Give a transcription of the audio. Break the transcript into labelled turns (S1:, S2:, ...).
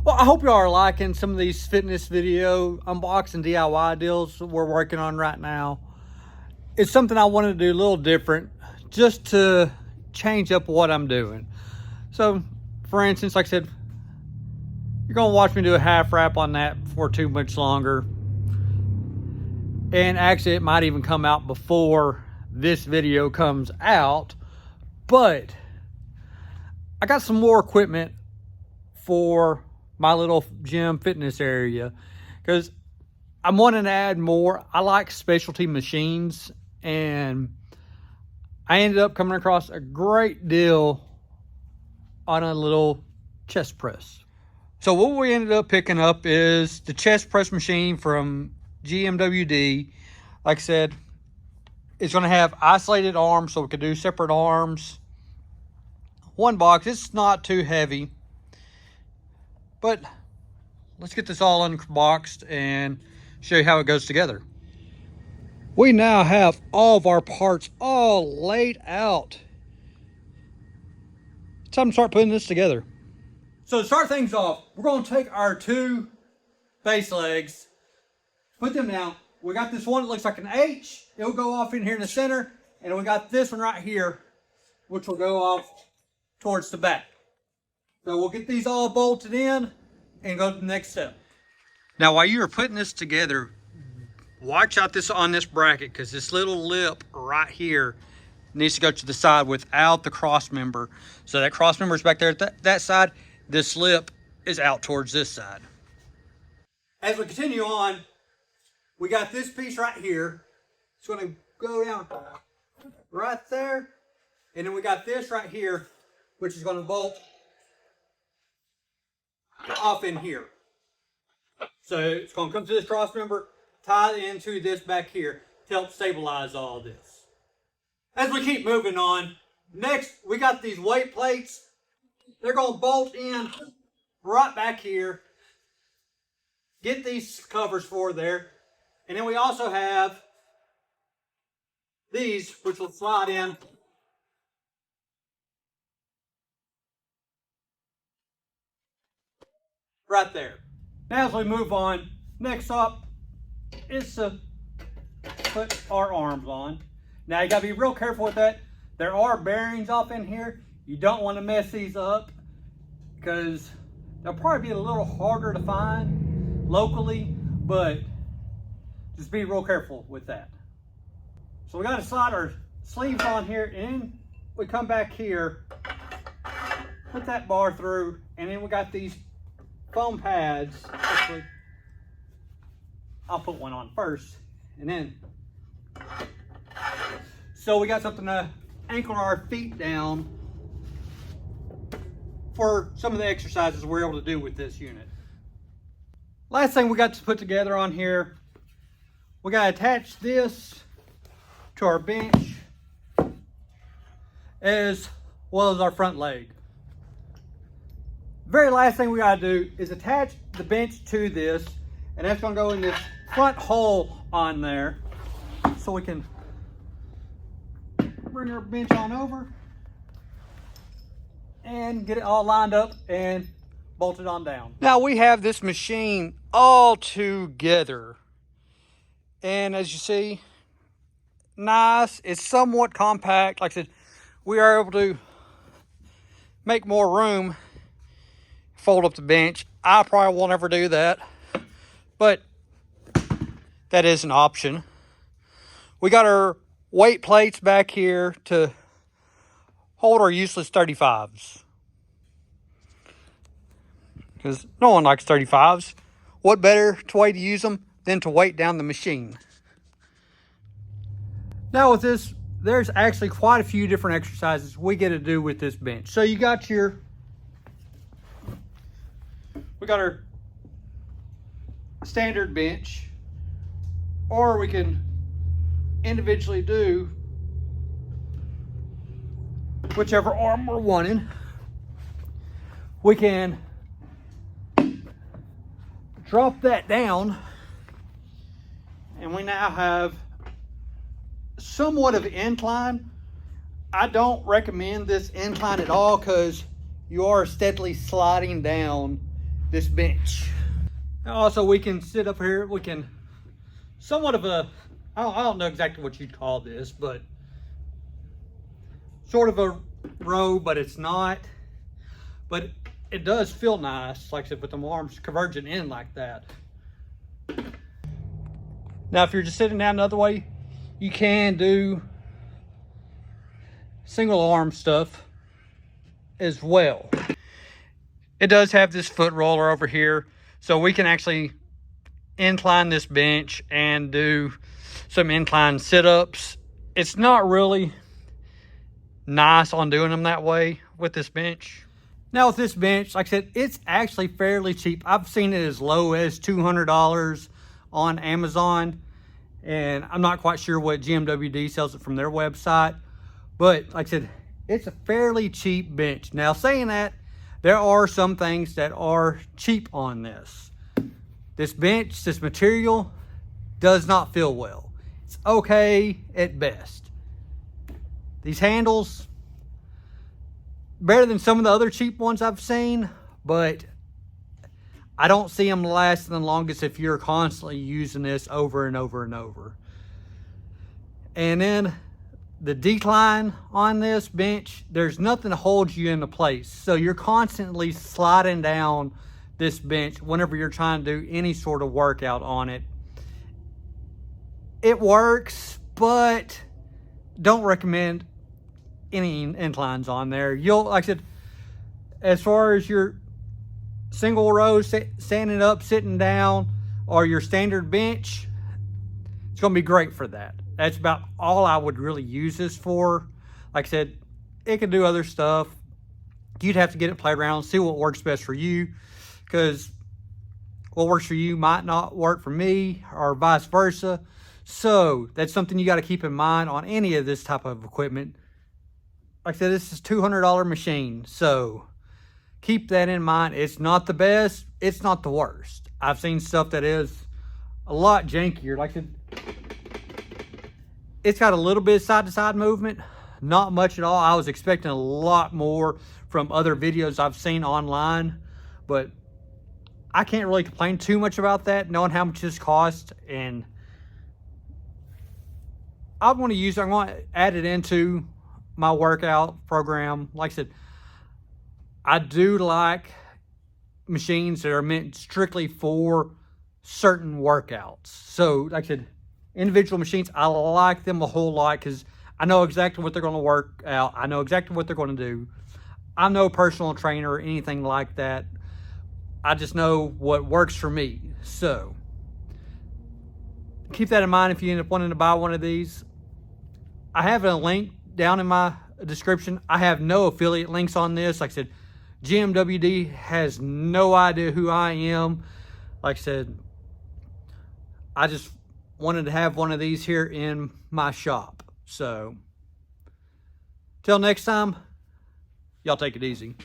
S1: Well, I hope you are liking some of these fitness video unboxing DIY deals that we're working on right now. It's something I wanted to do a little different, just to change up what I'm doing. So, for instance, like I said, you're gonna watch me do a half wrap on that for too much longer. And actually, it might even come out before this video comes out. But I got some more equipment for my little gym fitness area because I'm wanting to add more. I like specialty machines, and I ended up coming across a great deal on a little chest press. So what we ended up picking up is the chest press machine from GMWD. Like I said, it's going to have isolated arms, so we could do separate arms. One box. It's not too heavy, but let's get this all unboxed and show you how it goes together. We now have all of our parts all laid out. It's time to start putting this together. So to start things off, we're going to take our two base legs, put them down. We got this one that looks like an H. It'll go off in here in the center. And we got this one right here, which will go off towards the back. So we'll get these all bolted in and go to the next step. Now while you're putting this together, watch out on this bracket, because this little lip right here needs to go to the side without the cross member. So that cross member is back there at that side. This lip is out towards this side. As we continue on, we got this piece right here. It's going to go down right there. And then we got this right here, which is going to bolt off in here. So it's going to come to this cross member, tie into this back here to help stabilize all this. As we keep moving on, next we got these weight plates. They're going to bolt in right back here. Get these covers for there. And then we also have these, which will slide in right there. Now as we move on, next up is to put our arms on. Now you got to be real careful with that. There are bearings off in here. You don't want to mess these up because they'll probably be a little harder to find locally, but just be real careful with that. So we got to slide our sleeves on here, and we come back here, put that bar through, and then we got these foam pads. Actually, I'll put one on first, and then so we got something to anchor our feet down for some of the exercises we're able to do with this unit. Last thing we got to put together on here, we got to attach this to our bench as well as our front leg. Very last thing we got to do is attach the bench to this, and that's going to go in this front hole on there, so we can bring our bench on over and get it all lined up and bolted on down. Now we have this machine all together, and as you see, nice. It's somewhat compact. Like I said, we are able to make more room, fold up the bench. I probably won't ever do that, but that is an option. We got our weight plates back here to hold our useless 35s, because no one likes 35s. What better way to use them than to weight down the machine? Now with this, there's actually quite a few different exercises we get to do with this bench. So you got we got our standard bench, or we can individually do whichever arm we're wanting. We can drop that down, and we now have somewhat of an incline. I don't recommend this incline at all, because you are steadily sliding down this bench. Also, we can sit up here. We can somewhat of a, I don't know exactly what you'd call this, but sort of a row, but it's not. But it does feel nice, like I said, with the arms converging in like that. Now, if you're just sitting down the other way, you can do single arm stuff as well. It does have this foot roller over here, so we can actually incline this bench and do some incline sit-ups. It's not really nice on doing them that way with this bench. Now with this bench, like I said, it's actually fairly cheap. I've seen it as low as $200 on Amazon, and I'm not quite sure what GMWD sells it from their website, but like I said, it's a fairly cheap bench. Now saying that, there are some things that are cheap on this. This bench, this material, does not feel well. It's okay at best. These handles, better than some of the other cheap ones I've seen, but I don't see them lasting the longest if you're constantly using this over and over and over. And then the decline on this bench, there's nothing to hold you into place. So you're constantly sliding down this bench whenever you're trying to do any sort of workout on it. It works, but don't recommend any inclines on there. You'll, like I said, as far as your single rows, standing up, sitting down, or your standard bench, it's going to be great for that. That's about all I would really use this for. Like I said, it can do other stuff. You'd have to get it played around, see what works best for you, because what works for you might not work for me, or vice versa. So that's something you got to keep in mind on any of this type of equipment. Like I said, this is a $200 machine, so keep that in mind. It's not the best, it's not the worst. I've seen stuff that is a lot jankier. Like I said, it's got a little bit of side-to-side movement, not much at all. I was expecting a lot more from other videos I've seen online, but I can't really complain too much about that, knowing how much this costs. And I'm going to add it into my workout program. Like I said, I do like machines that are meant strictly for certain workouts. So like I said, individual machines, I like them a whole lot because I know exactly what they're going to work out. I know exactly what they're going to do. I'm no personal trainer or anything like that. I just know what works for me. So keep that in mind if you end up wanting to buy one of these. I have a link down in my description. I have no affiliate links on this. Like I said, GMWD has no idea who I am. Like I said, I just wanted to have one of these here in my shop. So till next time, y'all take it easy.